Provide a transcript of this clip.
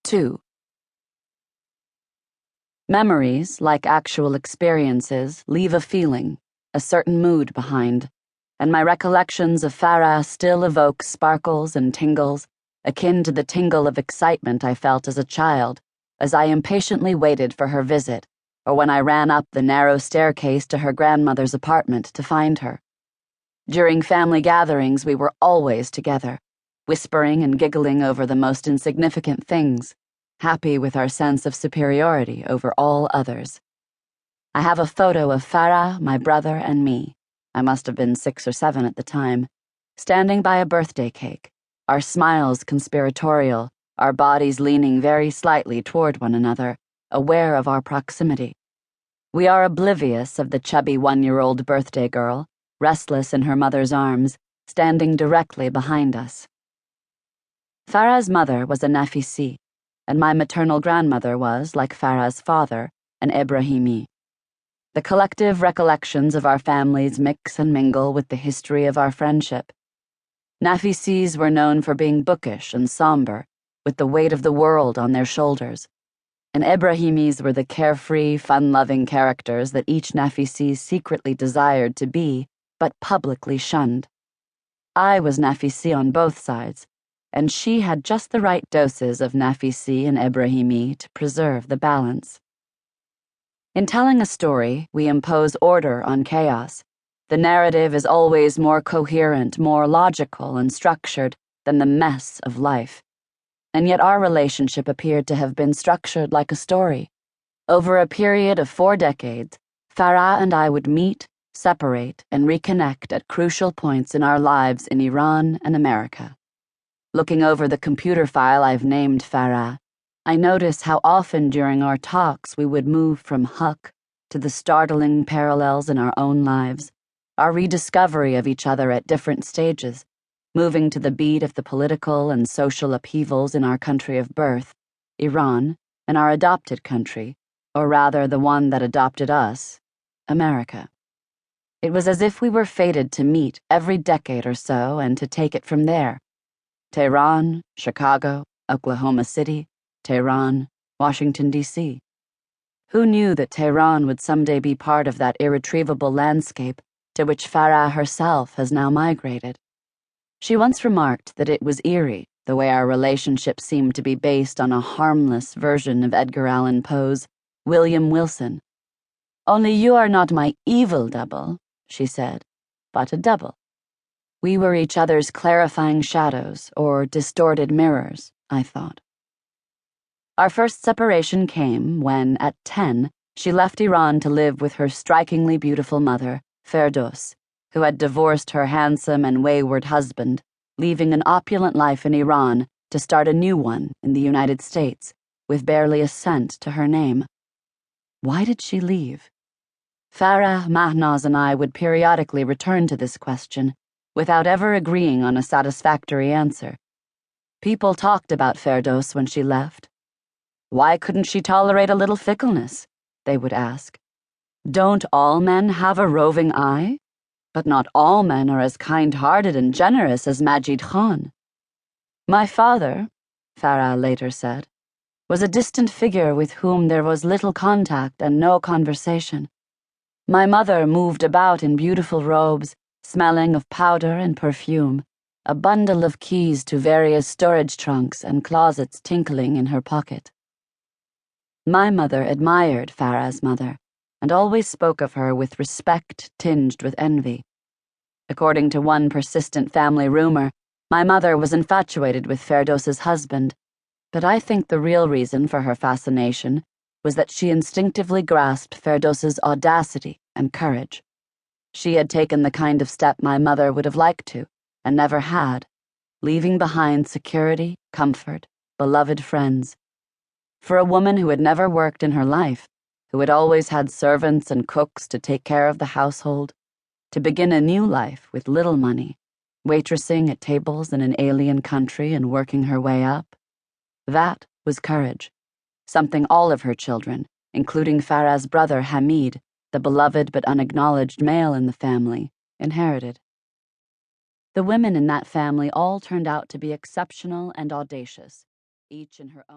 2. Memories, like actual experiences, leave a feeling, a certain mood behind, and my recollections of Farah still evoke sparkles and tingles, akin to the tingle of excitement I felt as a child, as I impatiently waited for her visit, or when I ran up the narrow staircase to her grandmother's apartment to find her. During family gatherings, we were always together, whispering and giggling over the most insignificant things, happy with our sense of superiority over all others. I have a photo of Farah, my brother, and me. I must have been 6 or 7 at the time, standing by a birthday cake, our smiles conspiratorial, our bodies leaning very slightly toward one another, aware of our proximity. We are oblivious of the chubby 1-year-old birthday girl, restless in her mother's arms, standing directly behind us. Farah's mother was a Nafisi, and my maternal grandmother was, like Farah's father, an Ibrahimi. The collective recollections of our families mix and mingle with the history of our friendship. Nafisis were known for being bookish and somber, with the weight of the world on their shoulders, and Ibrahimis were the carefree, fun-loving characters that each Nafisi secretly desired to be, but publicly shunned. I was Nafisi on both sides, and she had just the right doses of Nafisi and Ibrahimi to preserve the balance. In telling a story, we impose order on chaos. The narrative is always more coherent, more logical and structured than the mess of life. And yet our relationship appeared to have been structured like a story. Over a period of 4 decades, Farah and I would meet, separate, and reconnect at crucial points in our lives in Iran and America. Looking over the computer file I've named Farah, I notice how often during our talks we would move from Huck to the startling parallels in our own lives, our rediscovery of each other at different stages, moving to the beat of the political and social upheavals in our country of birth, Iran, and our adopted country, or rather the one that adopted us, America. It was as if we were fated to meet every decade or so and to take it from there. Tehran, Chicago, Oklahoma City, Tehran, Washington, D.C. Who knew that Tehran would someday be part of that irretrievable landscape to which Farah herself has now migrated? She once remarked that it was eerie, the way our relationship seemed to be based on a harmless version of Edgar Allan Poe's William Wilson. "Only you are not my evil double," she said, "but a double." We were each other's clarifying shadows or distorted mirrors, I thought. Our first separation came when, at 10, she left Iran to live with her strikingly beautiful mother, Ferdos, who had divorced her handsome and wayward husband, leaving an opulent life in Iran to start a new one in the United States, with barely a cent to her name. Why did she leave? Farah, Mahnaz, and I would periodically return to this question, without ever agreeing on a satisfactory answer. People talked about Ferdos when she left. Why couldn't she tolerate a little fickleness? They would ask. Don't all men have a roving eye? But not all men are as kind-hearted and generous as Majid Khan. My father, Farah later said, was a distant figure with whom there was little contact and no conversation. My mother moved about in beautiful robes, smelling of powder and perfume, a bundle of keys to various storage trunks and closets tinkling in her pocket. My mother admired Farah's mother, and always spoke of her with respect tinged with envy. According to one persistent family rumor, my mother was infatuated with Ferdows's husband, but I think the real reason for her fascination was that she instinctively grasped Ferdows's audacity and courage. She had taken the kind of step my mother would have liked to, and never had, leaving behind security, comfort, beloved friends. For a woman who had never worked in her life, who had always had servants and cooks to take care of the household, to begin a new life with little money, waitressing at tables in an alien country and working her way up, that was courage, something all of her children, including Farah's brother Hamid, the beloved but unacknowledged male in the family, inherited. The women in that family all turned out to be exceptional and audacious, each in her own